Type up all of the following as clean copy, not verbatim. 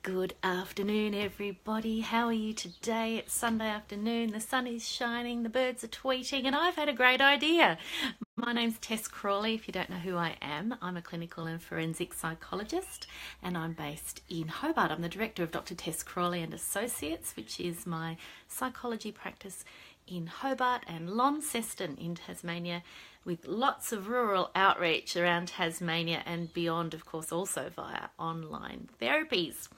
Good afternoon, everybody. How are you today? It's Sunday afternoon. The sun is shining, the birds are tweeting, and I've had a great idea. My name's Tess Crawley. If you don't know who I am, I'm a clinical and forensic psychologist, and I'm based in Hobart. I'm the director of Dr. Tess Crawley and Associates, which is my psychology practice in Hobart and Launceston in Tasmania, with lots of rural outreach around Tasmania and beyond, of course, also via online therapies.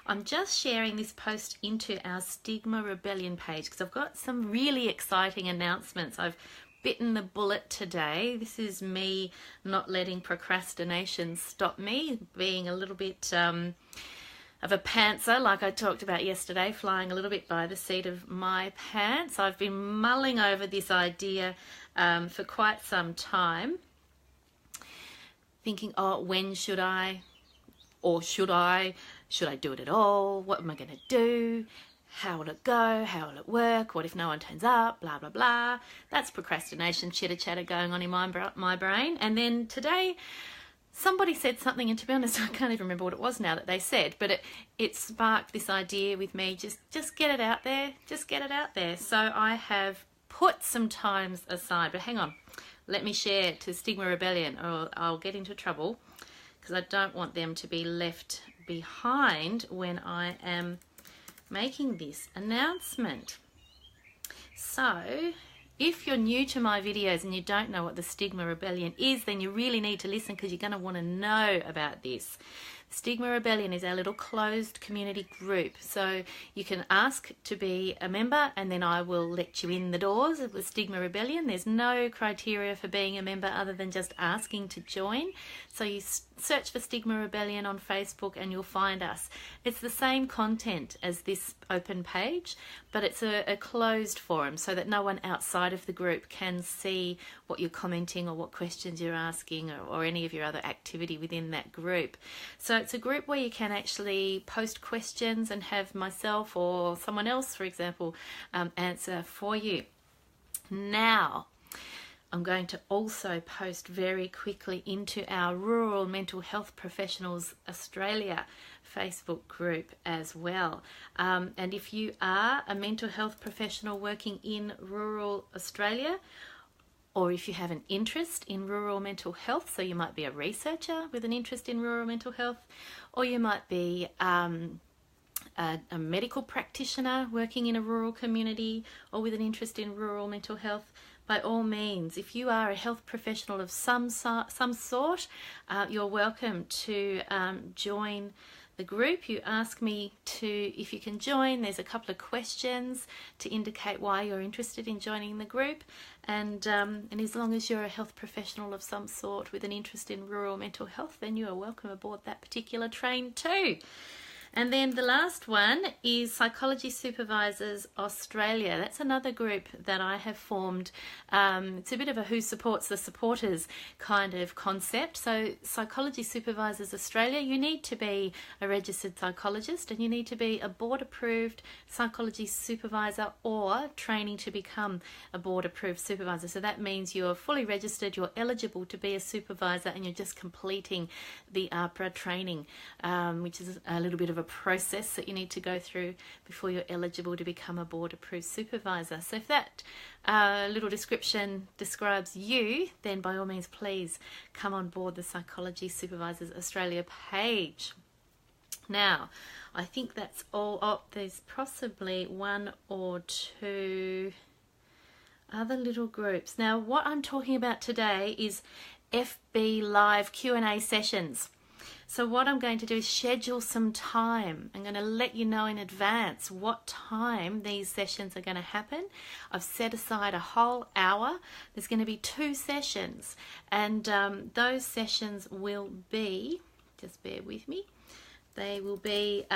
I'm just sharing this post into our Stigma Rebellion page because I've got some really exciting announcements. I've bitten the bullet today. This is me not letting procrastination stop me, being a little bit of a pantser, like I talked about yesterday, flying a little bit by the seat of my pants. I've been mulling over this idea for quite some time, thinking, oh, when should I? Or should I do it at all? What am I going to do? How will it go? How will it work? What if no one turns up? Blah, blah, blah. That's procrastination, chitter-chatter going on in my brain. And then today, somebody said something, and to be honest, I can't even remember what it was now that they said, but it sparked this idea with me, just get it out there, just get it out there. So I have put some times aside, but hang on, let me share to Stigma Rebellion or I'll get into trouble because I don't want them to be left behind when I am making this announcement. So if you're new to my videos and you don't know what the Stigma Rebellion is, then you really need to listen because you're going to want to know about this. Stigma Rebellion is our little closed community group. So you can ask to be a member and then I will let you in the doors of the Stigma Rebellion. There's no criteria for being a member other than just asking to join. So you search for Stigma Rebellion on Facebook and you'll find us. It's the same content as this open page, but it's a closed forum so that no one outside of the group can see what you're commenting or what questions you're asking or any of your other activity within that group. So it's a group where you can actually post questions and have myself or someone else, for example, answer for you. Now, I'm going to also post very quickly into our Rural Mental Health Professionals Australia Facebook group as well. And if you are a mental health professional working in rural Australia, or if you have an interest in rural mental health, so you might be a researcher with an interest in rural mental health, or you might be a medical practitioner working in a rural community or with an interest in rural mental health, by all means, if you are a health professional of some sort, you're welcome to join the group. You ask me if you can join. There's a couple of questions to indicate why you're interested in joining the group, and as long as you're a health professional of some sort with an interest in rural mental health, then you are welcome aboard that particular train too. And then the last one is Psychology Supervisors Australia. That's another group that I have formed. It's a bit of a who supports the supporters kind of concept. So Psychology Supervisors Australia, you need to be a registered psychologist and you need to be a board-approved psychology supervisor or training to become a board-approved supervisor. So that means you're fully registered, you're eligible to be a supervisor, and you're just completing the APRA training, which is a little bit of a process that you need to go through before you're eligible to become a board approved supervisor. So if that little description describes you, then by all means please come on board the Psychology Supervisors Australia page. Now I think that's all up. There's possibly one or two other little groups. Now what I'm talking about today is FB Live Q&A sessions. So what I'm going to do is schedule some time. I'm going to let you know in advance what time these sessions are going to happen. I've set aside a whole hour. There's going to be 2 sessions, and those sessions will be, just bear with me, they will be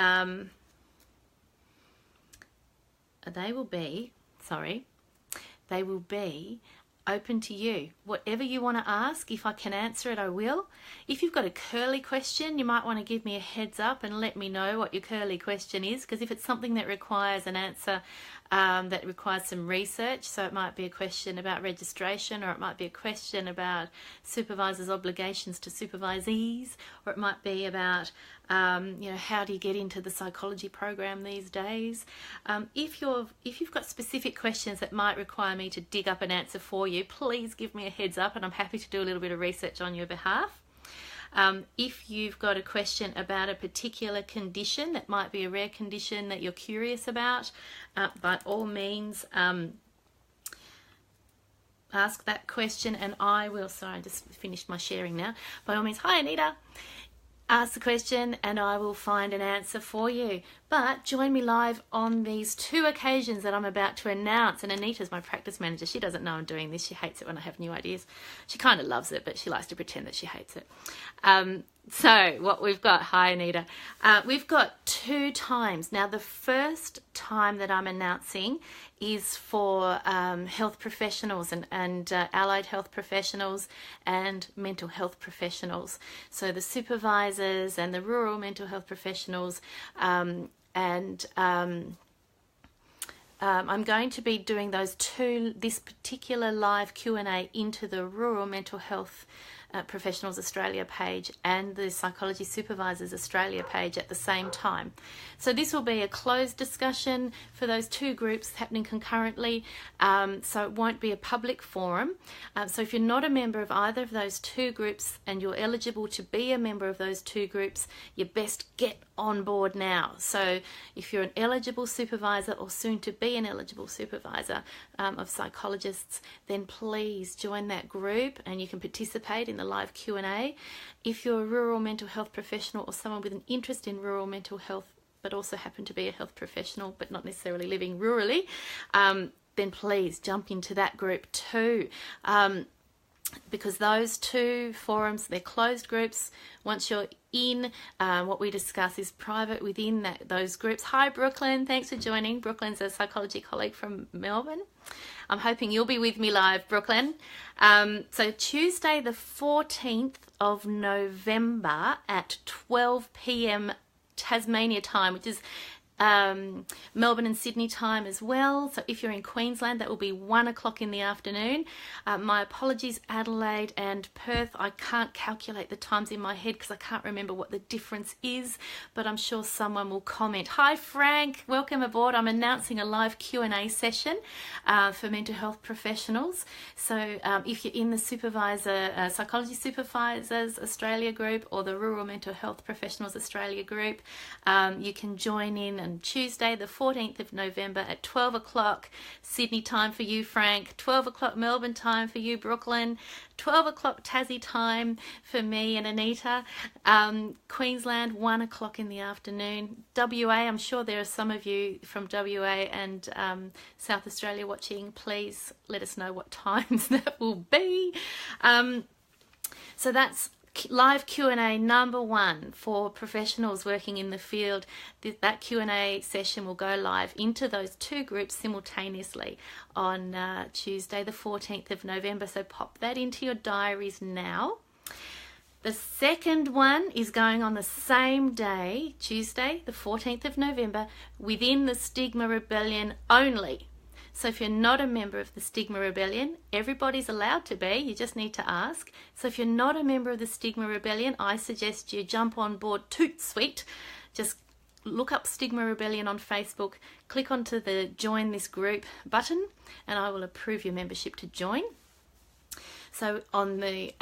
open to you. Whatever you want to ask, if I can answer it, I will. If you've got a curly question, you might want to give me a heads up and let me know what your curly question is, because if it's something that requires an answer that requires some research, so it might be a question about registration, or it might be a question about supervisors' obligations to supervisees, or it might be about how do you get into the psychology program these days. If you've got specific questions that might require me to dig up an answer for you, please give me a heads up and I'm happy to do a little bit of research on your behalf. If you've got a question about a particular condition that might be a rare condition that you're curious about, by all means ask that question and I will, sorry, I just finished my sharing now. By all means, hi Anita, ask the question and I will find an answer for you. But join me live on these 2 occasions that I'm about to announce. And Anita's my practice manager. She doesn't know I'm doing this. She hates it when I have new ideas. She kind of loves it, but she likes to pretend that she hates it. So what we've got, hi Anita, we've got 2 times. Now the first time that I'm announcing is for health professionals and allied health professionals and mental health professionals. So the supervisors and the rural mental health professionals, I'm going to be doing this particular live Q&A into the Rural Mental Health Professionals Australia page and the Psychology Supervisors Australia page at the same time. So this will be a closed discussion for those 2 groups happening concurrently, so it won't be a public forum. So if you're not a member of either of those 2 groups and you're eligible to be a member of those 2 groups, you best get on board now. So if you're an eligible supervisor or soon to be an eligible supervisor of psychologists, then please join that group and you can participate in the live Q&A. If you're a rural mental health professional or someone with an interest in rural mental health but also happen to be a health professional but not necessarily living rurally, then please jump into that group too. Because those 2 forums, they're closed groups. Once you're in, what we discuss is private within those groups. Hi Brooklyn, thanks for joining. Brooklyn's a psychology colleague from Melbourne. I'm hoping you'll be with me live, Brooklyn. So Tuesday the 14th of November at 12 p.m. Tasmania time, which is Melbourne and Sydney time as well. So if you're in Queensland, that will be 1 o'clock in the afternoon. My apologies, Adelaide and Perth. I can't calculate the times in my head because I can't remember what the difference is, but I'm sure someone will comment. Hi Frank, welcome aboard. I'm announcing a live Q&A session for mental health professionals. So if you're in the Psychology Supervisors Australia group or the Rural Mental Health Professionals Australia group, you can join in on Tuesday the 14th of November at 12 o'clock Sydney time for you, Frank, 12 o'clock Melbourne time for you, Brooklyn, 12 o'clock Tassie time for me and Anita, Queensland 1 o'clock in the afternoon, WA, I'm sure there are some of you from WA and South Australia watching. Please let us know what times that will be. So that's live Q&A number 1 for professionals working in the field. That Q&A session will go live into those 2 groups simultaneously on Tuesday the 14th of November. So pop that into your diaries now. The second one is going on the same day, Tuesday the 14th of November, within the Stigma Rebellion only. So if you're not a member of the Stigma Rebellion, everybody's allowed to be, you just need to ask. So if you're not a member of the Stigma Rebellion, I suggest you jump on board Toot Sweet. Just look up Stigma Rebellion on Facebook, click onto the Join This Group button, and I will approve your membership to join. So on the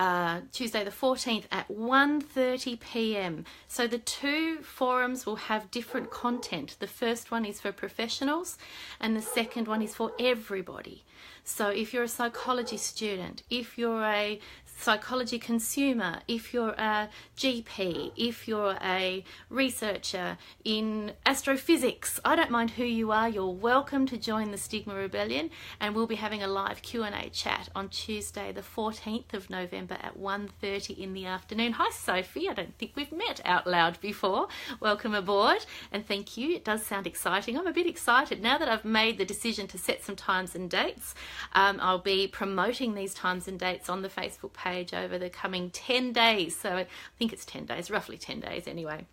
Tuesday the 14th at 1:30 p.m. So the 2 forums will have different content. The first one is for professionals and the second one is for everybody. So if you're a psychology student, if you're a psychology consumer, if you're a GP, if you're a researcher in astrophysics, I don't mind who you are, you're welcome to join the Stigma Rebellion, and we'll be having a live Q&A chat on Tuesday the 14th of November at 1:30 in the afternoon. Hi Sophie, I don't think we've met out loud before. Welcome aboard and thank you. It does sound exciting. I'm a bit excited now that I've made the decision to set some times and dates. I'll be promoting these times and dates on the Facebook page over the coming 10 days. So I think it's 10 days, roughly 10 days anyway.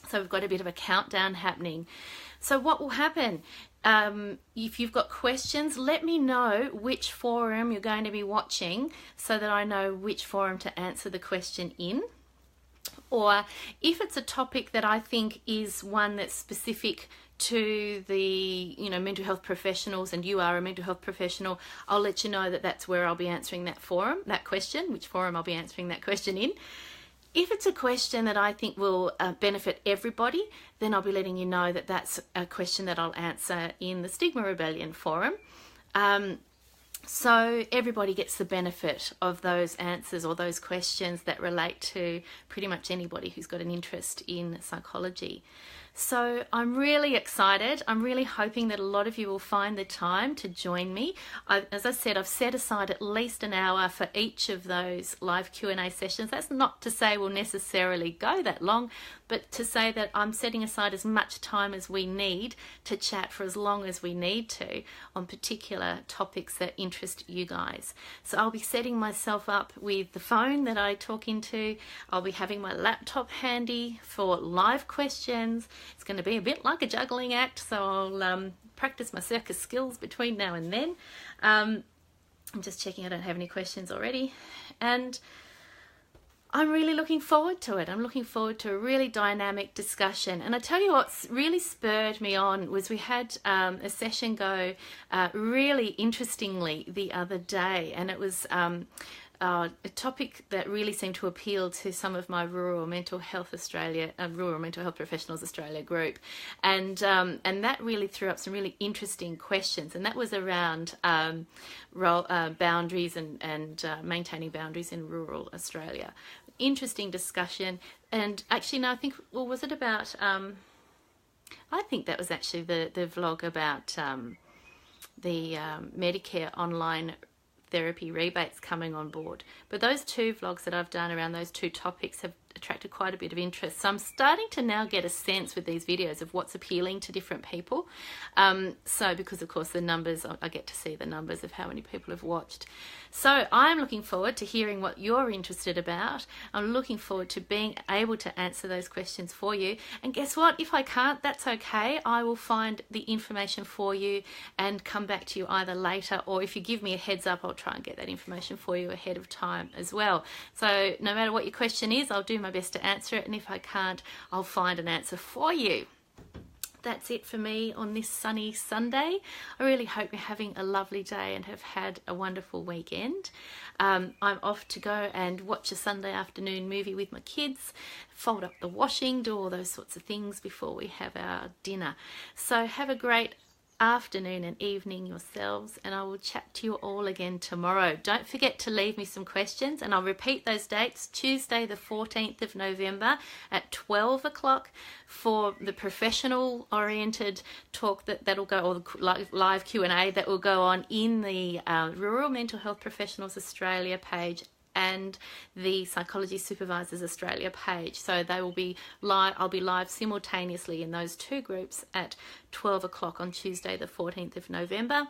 So we've got a bit of a countdown happening. So what will happen? If you've got questions, let me know which forum you're going to be watching so that I know which forum to answer the question in. Or if it's a topic that I think is one that's specific to the mental health professionals and you are a mental health professional, I'll let you know that that's where I'll be answering that question, which forum I'll be answering that question in. If it's a question that I think will benefit everybody, then I'll be letting you know that that's a question that I'll answer in the Stigma Rebellion forum. So everybody gets the benefit of those answers or those questions that relate to pretty much anybody who's got an interest in psychology. So I'm really excited. I'm really hoping that a lot of you will find the time to join me. As I said, I've set aside at least an hour for each of those live Q&A sessions. That's not to say we'll necessarily go that long, but to say that I'm setting aside as much time as we need to chat for as long as we need to on particular topics that interest you guys. So I'll be setting myself up with the phone that I talk into. I'll be having my laptop handy for live questions. It's going to be a bit like a juggling act, so I'll practice my circus skills between now and then. I'm just checking I don't have any questions already. And I'm really looking forward to it. I'm looking forward to a really dynamic discussion. And I tell you what's really spurred me on was we had a session go really interestingly the other day, and it was a topic that really seemed to appeal to some of my Rural Mental Health Professionals Australia group, and that really threw up some really interesting questions, and that was around boundaries and maintaining boundaries in rural Australia. Interesting discussion. And actually, no, I think, well, was it about? I think that was actually the vlog about the Medicare online therapy rebates coming on board. But those two vlogs that I've done around those two topics have attracted quite a bit of interest. So I'm starting to now get a sense with these videos of what's appealing to different people. So because of course the numbers, I get to see the numbers of how many people have watched. So I'm looking forward to hearing what you're interested about. I'm looking forward to being able to answer those questions for you. And guess what? If I can't, that's okay. I will find the information for you and come back to you either later, or if you give me a heads up, I'll try and get that information for you ahead of time as well. So no matter what your question is, I'll do my best to answer it. And if I can't, I'll find an answer for you. That's it for me on this sunny Sunday. I really hope you're having a lovely day and have had a wonderful weekend. I'm off to go and watch a Sunday afternoon movie with my kids, fold up the washing, do all those sorts of things before we have our dinner. So have a great afternoon and evening yourselves, and I will chat to you all again tomorrow. Don't forget to leave me some questions, and I'll repeat those dates. Tuesday the 14th of November at 12 o'clock for the professional oriented talk that'll go, or the live Q&A that will go on in the Rural Mental Health Professionals Australia page and the Psychology Supervisors Australia page. So they will be live. I'll be live simultaneously in those two groups at 12 o'clock on Tuesday the 14th of November,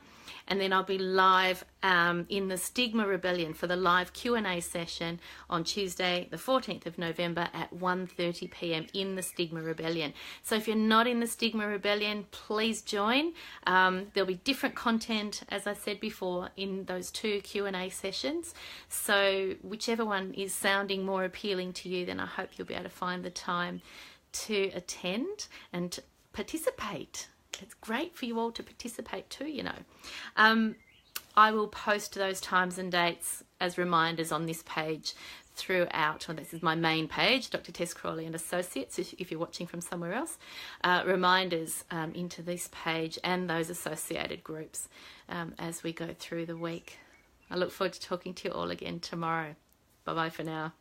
and then I'll be live in the Stigma Rebellion for the live Q&A session on Tuesday the 14th of November at 1:30 p.m. in the Stigma Rebellion. So if you're not in the Stigma Rebellion, please join. There'll be different content, as I said before, in those two Q&A sessions. So whichever one is sounding more appealing to you, then I hope you'll be able to find the time to attend and participate. It's great for you all to participate too, you know. I will post those times and dates as reminders on this page throughout. Well, this is my main page, Dr. Tess Crawley and Associates, if you're watching from somewhere else. Reminders into this page and those associated groups as we go through the week. I look forward to talking to you all again tomorrow. Bye bye for now.